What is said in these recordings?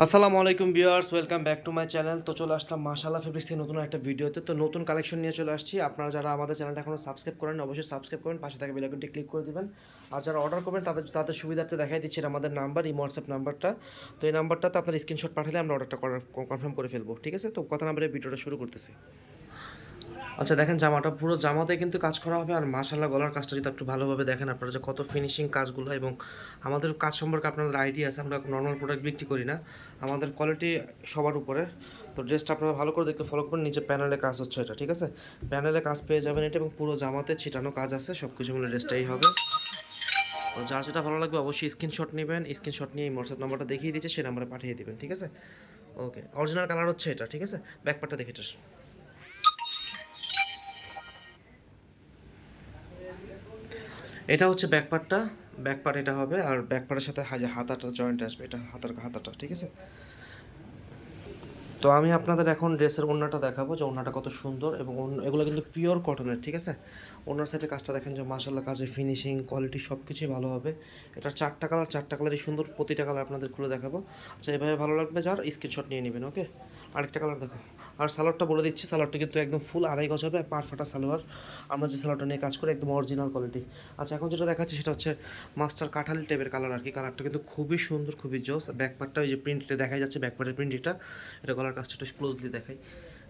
আসসালামু আলাইকুম viewers, welcome back to my channel. তো চলে আসলাম মাশাআল্লাহ ফেব্রিক্স থেকে নতুন একটা ভিডিওতে। তো নতুন কালেকশন নিয়ে চলে আসছি। আপনারা যারা আমাদের চ্যানেলটা এখনও সাবস্ক্রাইব করেন অবশ্যই সাবস্ক্রাইব করবেন, পাশে থাকা বেল আইকনটি ক্লিক করে দিবেন। আর যারা অর্ডার করবেন তাদের সুবিধার্থে দেখাই দিচ্ছি আমাদের নাম্বার, এই হোয়াটসঅ্যাপ নাম্বারটা। তো এই নাম্বারটাতে আপনার স্ক্রিনশট পাঠালে আমরা অর্ডারটা কনফার্ম করে ফেলবো, ঠিক আছে? তো কথা নাম্বারে ভিডিওটা শুরু করতেছি। আচ্ছা দেখেন, জামাটা পুরো জামাতে কিন্তু কাজ করা হবে। আর মাশাআল্লাহ গলার কাজটা যদি একটু ভালোভাবে দেখেন আপনারা, যে কত ফিনিশিং কাজগুলো, এবং আমাদের কাজ সম্পর্কে আপনাদের আইডিয়া আছে। আমরা নর্মাল প্রোডাক্ট বিক্রি করি না, আমাদের কোয়ালিটি সবার উপরে। তো ড্রেসটা আপনারা ভালো করে দেখতে ফলো করবেন। নিচে প্যানেলে কাজ হচ্ছে এটা, ঠিক আছে? প্যানেলে কাজ পেয়ে যাবেন এটা, এবং পুরো জামাতে ছিটানো কাজ আছে। সব কিছু মিলে ড্রেসটাই হবে। তো যার যেটা ভালো লাগবে অবশ্যই স্ক্রিনশট নেবেন। স্ক্রিনশট নিয়ে হোয়াটসঅ্যাপ নাম্বারটা দেখিয়ে দিচ্ছে, সেই নাম্বারে পাঠিয়ে দেবেন, ঠিক আছে? ওকে, অরিজিনাল কালার হচ্ছে এটা, ঠিক আছে? ব্যাকপার্টটা দেখে এটা, এটা হচ্ছে ব্যাকপার্টটা। ব্যাকপার্ট এটা হবে, আর ব্যাকপার্টের সাথে হাতাটা জয়েন্ট আসবে, এটা হাতাটা, ঠিক আছে? তো আমি আপনাদের এখন ড্রেসের ওড়নাটা দেখাবো, যে ওড়নাটা কত সুন্দর, এবং এগুলো কিন্তু পিওর কটনের, ঠিক আছে? ওড়নার সাইডে কাজটা দেখেন, যে মাশাআল্লাহ কাজের ফিনিশিং কোয়ালিটি সব কিছুই ভালো হবে। এটার চারটা কালারই সুন্দর, প্রতিটা কালার আপনাদের খুলে দেখাবো। আচ্ছা, এভাবে ভালো লাগবে যার, স্ক্রিনশট নিয়ে নেবেন। ওকে, আরেকটা কালার দেখো। আর সালোয়ারটা বলে দিচ্ছি, সালোয়ারটা কিন্তু একদম ফুল আড়াই গজ হবে, পার ফাটা সালোয়ার। আমরা যে সালোয়ারটা নিয়ে কাজ করি একদম অরিজিনাল কোয়ালিটি। আচ্ছা, এখন যেটা দেখাচ্ছি সেটা হচ্ছে মাস্টার কাঠালি টাইপের কালার আর কি। কালারটা কিন্তু খুবই সুন্দর, খুবই জোস। ব্যাকপার্টটা ওই যে প্রিন্টটা দেখা যাচ্ছে, ব্যাকপার্টের প্রিন্ট এটা গলার কাজটা একটু ক্লোজলি দেখাই।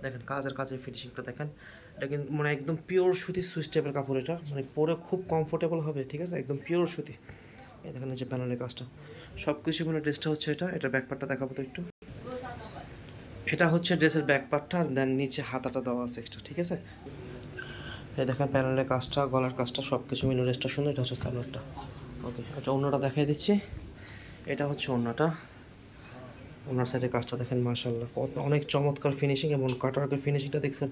দেখেন কাজের ফিনিশিংটা দেখেন। এটা কিন্তু মানে একদম পিওর সুতি সুইচ টাইপের কাপড়, এটা মানে পরে খুব কমফোর্টেবল হবে, ঠিক আছে? একদম পিওর সুতি। এই দেখেন এই যে প্যানেলের কাজটা, সব কিছু মানে ড্রেসটা হচ্ছে এটা ব্যাকপার্টটা দেখাবো তো একটু। এটা হচ্ছে ড্রেসের ব্যাকপার্টটা, আর দেন নিচে হাতাটা দেওয়া আছে এক্সট্রা, ঠিক আছে? এই দেখেন প্যানেলের কাজটা, গলার কাজটা, সব কিছু মিলে ড্রেসটা সুন্দর। এটা হচ্ছে সালোয়ারটা। ওকে, এটা অন্যটা দেখাই দিচ্ছি। এটা হচ্ছে অন্যটা। ওনার সাইডে কাজটা দেখেন, মাশাআল্লাহ কত অনেক চমৎকার ফিনিশিং, এবং কাটারকে ফিনিশিংটা দেখছেন।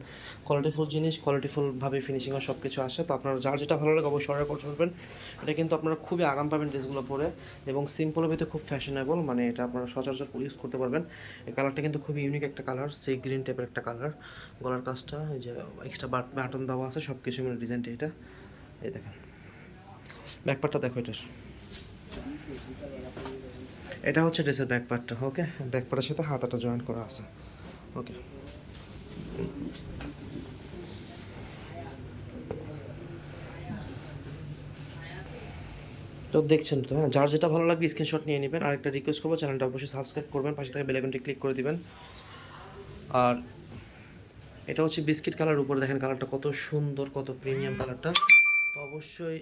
কোয়ালিটিফুল জিনিস, কোয়ালিটিফুলভাবে ফিনিশিংও সব কিছু আসে। তো আপনারা যার যেটা ভালো লাগে অবশ্যই অর্ডার করতে পারবেন। এটা কিন্তু আপনারা খুবই আরাম পাবেন ড্রেসগুলো পরে, এবং সিম্পলের ভিতরে খুব ফ্যাশনেবল, মানে এটা আপনারা সচরাচর ইউজ করতে পারবেন। এই কালারটা কিন্তু খুবই ইউনিক একটা কালার, সেই গ্রিন টাইপের একটা কালার। গলার কাজটা এই যে এক্সট্রা বাটন দেওয়া আছে, সব কিছু মিলে ডিজাইনটা এটা। এই দেখেন ব্যাকপার্টটা দেখো এটার। এটা হচ্ছে ড্রেসের ব্যাকপার্টটা। ওকে, ব্যাকপার্টের সাথে হাতাটা জয়েন্ট করা আছে। ওকে, তো দেখছেন তো, হ্যাঁ, যার যেটা ভালো লাগবে স্ক্রিনশট নিয়ে নেবেন। আর একটা রিকোয়েস্ট করবো, চ্যানেলটা অবশ্যই সাবস্ক্রাইব করবেন, পাশে থেকে বেল আইকনটি ক্লিক করে দিবেন। আর এটা হচ্ছে বিস্কিট কালার উপরে, দেখেন কালারটা কত সুন্দর, কত প্রিমিয়াম কালারটা। তো অবশ্যই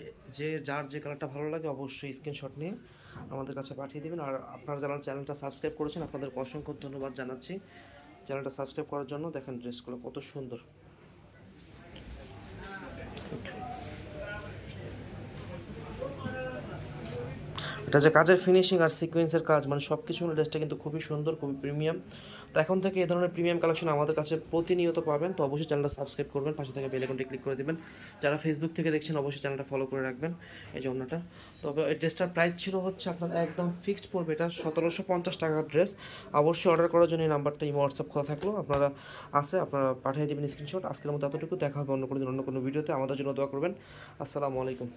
যার যে কালারটা ভালো লাগে অবশ্যই স্ক্রিনশট নিয়ে আমাদের কাছে পাঠিয়ে দেবেন। আর আপনারা যারা চ্যানেলটা সাবস্ক্রাইব করেছেন আপনাদেরকে অসংখ্য ধন্যবাদ জানাচ্ছি চ্যানেলটা সাবস্ক্রাইব করার জন্য। দেখেন ড্রেসগুলো কত সুন্দর। এটা যে কাজের ফিনিশিং আর সিকোয়েন্সের কাজ, মানে সব কিছু মিলে ড্রেসটা কিন্তু খুবই সুন্দর, খুবই প্রিমিয়াম। তো এখন থেকে এই ধরনের প্রিমিয়াম কালেকশন আমাদের কাছে প্রতিনিয়ত পাবেন। তো অবশ্যই চ্যানেলটা সাবস্ক্রাইব করবেন, পাশে থেকে বেল আইকনটি ক্লিক করে দেবেন। যারা ফেসবুক থেকে দেখছেন অবশ্যই চ্যানেলটা ফলো করে রাখবেন। এই যে অন্যটা, তবে এই ড্রেসটার প্রাইস ছিল হচ্ছে আপনার একদম ফিক্সড পড়বে, এটা 1750 টাকার ড্রেস। অবশ্যই অর্ডার করার জন্য এই নাম্বারটা হোয়াটসঅ্যাপ খোলা থাকলো, আপনারা পাঠিয়ে দেবেন স্ক্রিনশট। আজকের মতো এতটুকু, দেখা হবে অন্য কোনো দিন অন্য কোনো ভিডিওতে। আমাদের জন্য দোয়া করবেন। আসসালামু আলাইকুম।